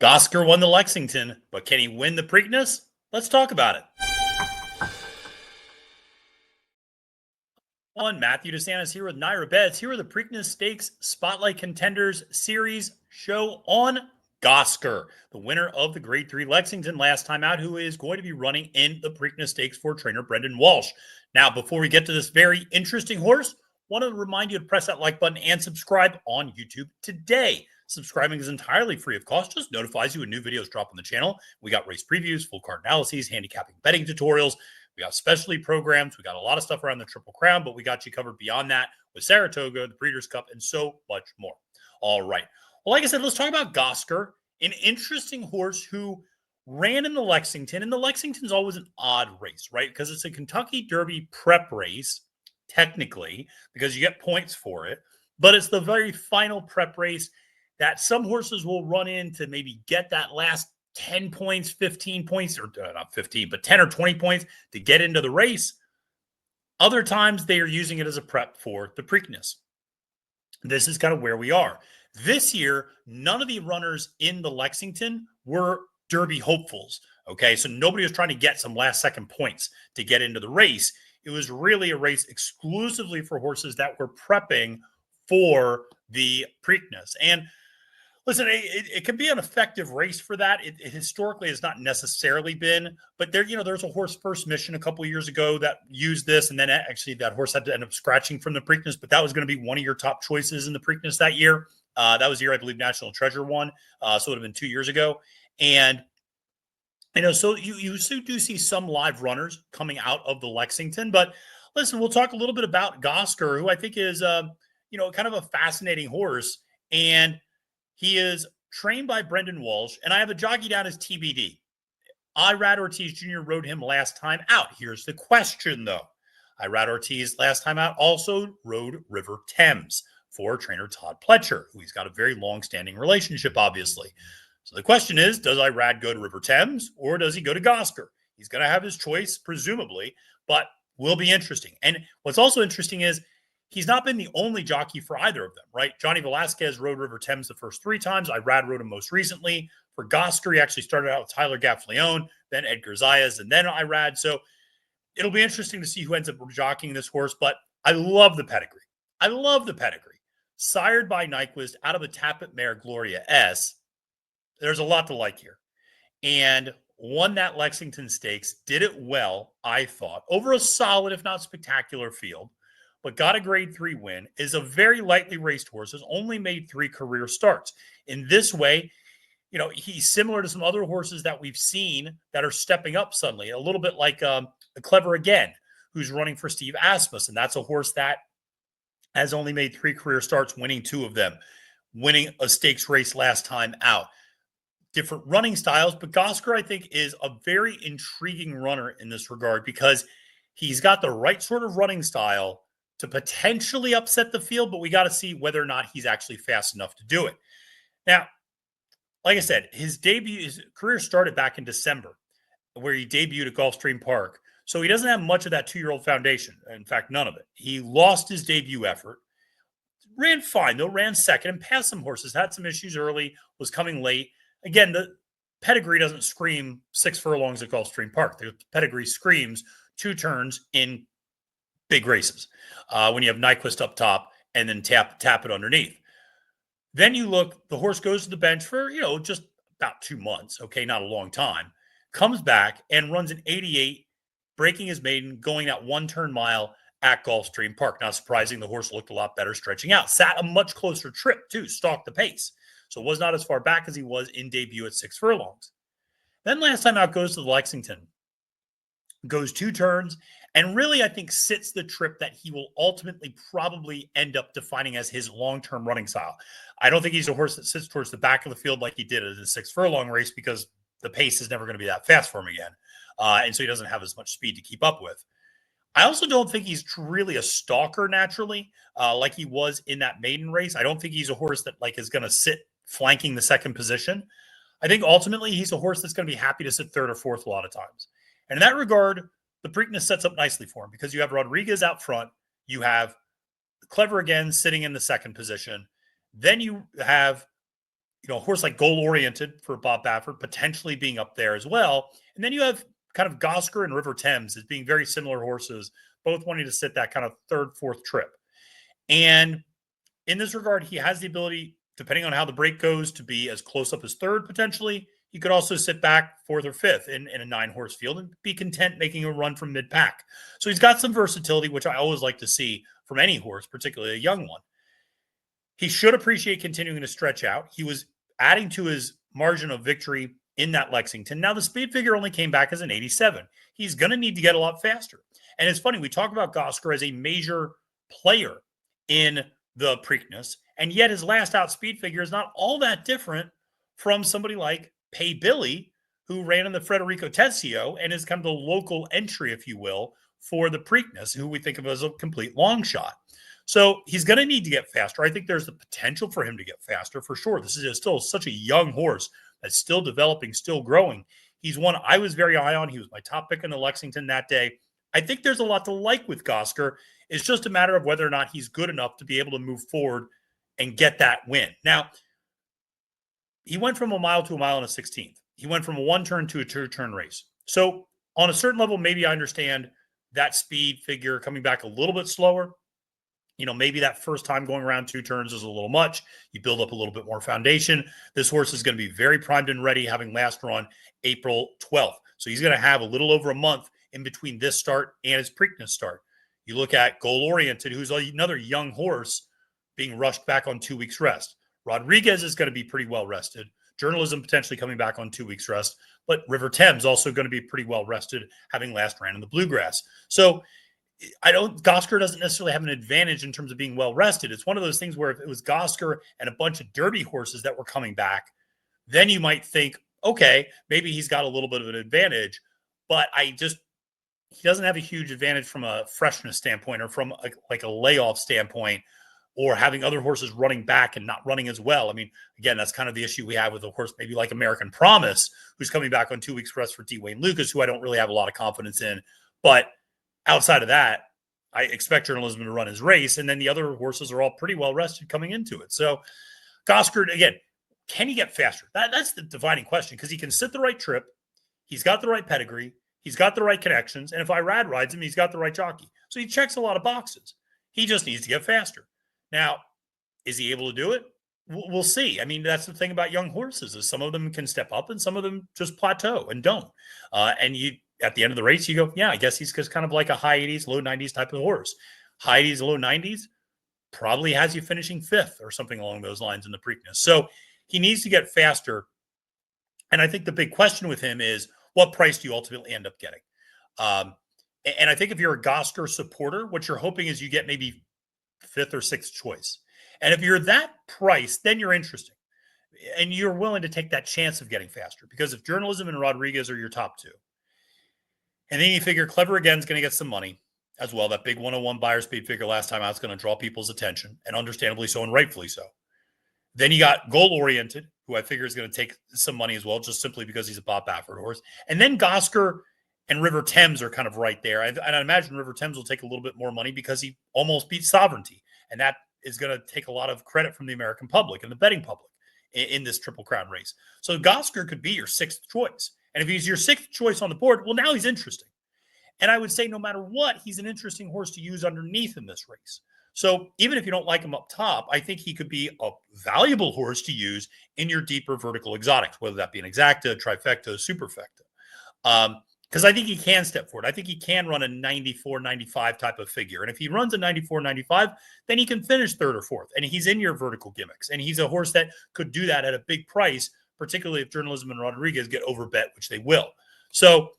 Gosger won the Lexington, but can he win the Preakness? Let's talk about it. Matthew DeSantis here with NYRA Bets. Here are the Preakness Stakes Spotlight Contenders Series show on Gosger, the winner of the Grade 3 Lexington last time out, who is going to be running in the Preakness Stakes for trainer Brendan Walsh. Now, before we get to this very interesting horse, I want to remind you to press that like button and subscribe on YouTube today. Subscribing is entirely free of cost, just notifies you when new videos drop on the channel. We got race previews, full card analyses, handicapping betting tutorials. We got specialty programs. We got a lot of stuff around the Triple Crown, but we got you covered beyond that with Saratoga, the Breeders' Cup, and so much more. All right. Well, like I said, let's talk about Gosger, an interesting horse who ran in the Lexington. And the Lexington's always an odd race, right? Because it's a Kentucky Derby prep race, technically, because you get points for it. But it's the very final prep race that some horses will run in to maybe get that last 10 points, 15 points, or not 15, but 10 or 20 points to get into the race. Other times they are using it as a prep for the Preakness. This is kind of where we are. This year, none of the runners in the Lexington were Derby hopefuls. Okay, so nobody was trying to get some last second points to get into the race. It was really a race exclusively for horses that were prepping for the Preakness. And listen, it can be an effective race for that. It historically has not necessarily been, but there's a horse First Mission a couple of years ago that used this, and then actually that horse had to end up scratching from the Preakness, but that was going to be one of your top choices in the Preakness that year. That was the year I believe National Treasure won, so it would have been 2 years ago. And so you do see some live runners coming out of the Lexington, but listen, we'll talk a little bit about Gosger, who I think is kind of a fascinating horse, and he is trained by Brendan Walsh, and I have a jockey down as TBD. Irad Ortiz Jr. rode him last time out. Here's the question, though. Irad Ortiz last time out also rode River Thames for trainer Todd Pletcher, who he's got a very long-standing relationship, obviously. So the question is, does Irad go to River Thames, or does he go to Gosger? He's going to have his choice, presumably, but will be interesting. And what's also interesting is he's not been the only jockey for either of them, right? Johnny Velasquez rode River Thames the first 3 times. Irad rode him most recently. For Gosger, he actually started out with Tyler Gaffleone, then Edgar Zayas, and then Irad. So it'll be interesting to see who ends up jockeying this horse, but I love the pedigree. I love the pedigree. Sired by Nyquist out of a Tappet mare, Gloria S. There's a lot to like here. And won that Lexington Stakes, did it well, I thought, over a solid, if not spectacular field, but got a Grade 3 win, is a very lightly raced horse, has only made 3 career starts. In this way, he's similar to some other horses that we've seen that are stepping up suddenly, a little bit like Clever Again, who's running for Steve Asmus, and that's a horse that has only made 3 career starts, winning 2 of them, winning a stakes race last time out. Different running styles, but Gosger, I think, is a very intriguing runner in this regard because he's got the right sort of running style to potentially upset the field, but we got to see whether or not he's actually fast enough to do it. Now, like I said, his career started back in December, where he debuted at Gulfstream Park. So he doesn't have much of that 2-year-old foundation. In fact, none of it. He lost his debut effort. Ran fine, though, ran second and passed some horses, had some issues early, was coming late. Again, the pedigree doesn't scream 6 furlongs at Gulfstream Park. The pedigree screams 2 turns in big races when you have Nyquist up top and then tap it underneath. Then you look, the horse goes to the bench for, just about 2 months. Okay, not a long time. Comes back and runs an 88, breaking his maiden, going that 1-turn mile at Gulfstream Park. Not surprising, the horse looked a lot better stretching out. Sat a much closer trip, too, stalked the pace. So was not as far back as he was in debut at 6 furlongs. Then last time out goes to the Lexington. Goes 2 turns, and really, I think, sits the trip that he will ultimately probably end up defining as his long-term running style. I don't think he's a horse that sits towards the back of the field like he did at the 6 furlong race because the pace is never going to be that fast for him again. And so he doesn't have as much speed to keep up with. I also don't think he's really a stalker naturally, like he was in that maiden race. I don't think he's a horse that is going to sit flanking the second position. I think ultimately he's a horse that's going to be happy to sit 3rd or 4th a lot of times. And in that regard, the Preakness sets up nicely for him because you have Rodriguez out front. You have Clever Again sitting in the 2nd position. Then you have a horse like Goal Oriented for Bob Baffert potentially being up there as well. And then you have kind of Gosger and River Thames as being very similar horses, both wanting to sit that kind of third, fourth trip. And in this regard, he has the ability, depending on how the break goes, to be as close up as third potentially. He could also sit back fourth or fifth in a 9-horse field and be content making a run from mid-pack. So he's got some versatility, which I always like to see from any horse, particularly a young one. He should appreciate continuing to stretch out. He was adding to his margin of victory in that Lexington. Now, the speed figure only came back as an 87. He's going to need to get a lot faster. And it's funny, we talk about Gosger as a major player in the Preakness, and yet his last out speed figure is not all that different from somebody like Pay Billy, who ran in the Federico Tessio and is kind of the local entry, if you will, for the Preakness, who we think of as a complete long shot. So he's going to need to get faster. I think there's the potential for him to get faster for sure. This is still such a young horse that's still developing, still growing. He's one I was very high on. He was my top pick in the Lexington that day. I think there's a lot to like with Gosger. It's just a matter of whether or not he's good enough to be able to move forward and get that win. Now, he went from a mile to a mile and a 16th. He went from a one-turn to a two-turn race. So on a certain level, maybe I understand that speed figure coming back a little bit slower. Maybe that first time going around 2 turns is a little much. You build up a little bit more foundation. This horse is going to be very primed and ready, having last run April 12th. So he's going to have a little over a month in between this start and his Preakness start. You look at Goal Oriented, who's another young horse being rushed back on 2 weeks rest. Rodriguez is going to be pretty well rested. Journalism potentially coming back on 2 weeks rest, but River Thames also going to be pretty well rested, having last ran in the Bluegrass. So Gosger doesn't necessarily have an advantage in terms of being well rested. It's one of those things where if it was Gosger and a bunch of Derby horses that were coming back, then you might think, okay, maybe he's got a little bit of an advantage, but he doesn't have a huge advantage from a freshness standpoint or from like a layoff standpoint, or having other horses running back and not running as well. I mean, again, that's kind of the issue we have with a horse maybe like American Promise, who's coming back on 2 weeks rest for D. Wayne Lucas, who I don't really have a lot of confidence in. But outside of that, I expect Journalism to run his race, and then the other horses are all pretty well rested coming into it. So Gosger, again, can he get faster? That's the dividing question, because he can sit the right trip. He's got the right pedigree. He's got the right connections. And if Irad rides him, he's got the right jockey. So he checks a lot of boxes. He just needs to get faster. Now, is he able to do it? We'll see. I mean, that's the thing about young horses, is some of them can step up and some of them just plateau and don't. And at the end of the race, you go, yeah, I guess he's just kind of like a high 80s, low 90s type of horse. High 80s, low 90s probably has you finishing 5th or something along those lines in the Preakness. So he needs to get faster. And I think the big question with him is, what price do you ultimately end up getting? And I think if you're a Gosger supporter, what you're hoping is you get maybe 5th or 6th choice. And if you're that price, then you're interesting. And you're willing to take that chance of getting faster. Because if Journalism and Rodriguez are your top 2, and then you figure Clever Again is going to get some money as well. That big 101 Beyer Speed figure last time out is going to draw people's attention, and understandably so and rightfully so. Then you got Goal Oriented, who I figure is going to take some money as well, just simply because he's a Bob Baffert horse. And then Gosger and River Thames are kind of right there. And I imagine River Thames will take a little bit more money because he almost beat Sovereignty. And that is going to take a lot of credit from the American public and the betting public in this Triple Crown race. So Gosger could be your 6th choice. And if he's your 6th choice on the board, well, now he's interesting. And I would say no matter what, he's an interesting horse to use underneath in this race. So even if you don't like him up top, I think he could be a valuable horse to use in your deeper vertical exotics, whether that be an exacta, trifecta, superfecta. Because I think he can step forward. I think he can run a 94, 95 type of figure. And if he runs a 94, 95, then he can finish 3rd or 4th. And he's in your vertical gimmicks. And he's a horse that could do that at a big price, particularly if Journalism and Rodriguez get overbet, which they will. So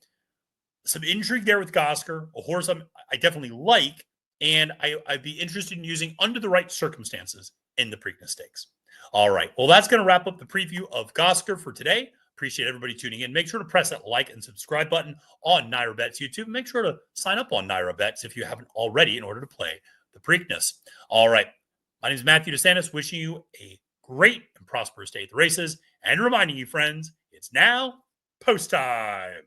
some intrigue there with Gosger, a horse I definitely like, and I'd be interested in using under the right circumstances in the Preakness Stakes. All right. Well, that's going to wrap up the preview of Gosger for today. Appreciate everybody tuning in. Make sure to press that like and subscribe button on NYRA Bets YouTube. Make sure to sign up on NYRA Bets if you haven't already in order to play the Preakness. All right. My name is Matthew DeSantis, wishing you a great and prosperous day at the races, and reminding you, friends, it's now post time.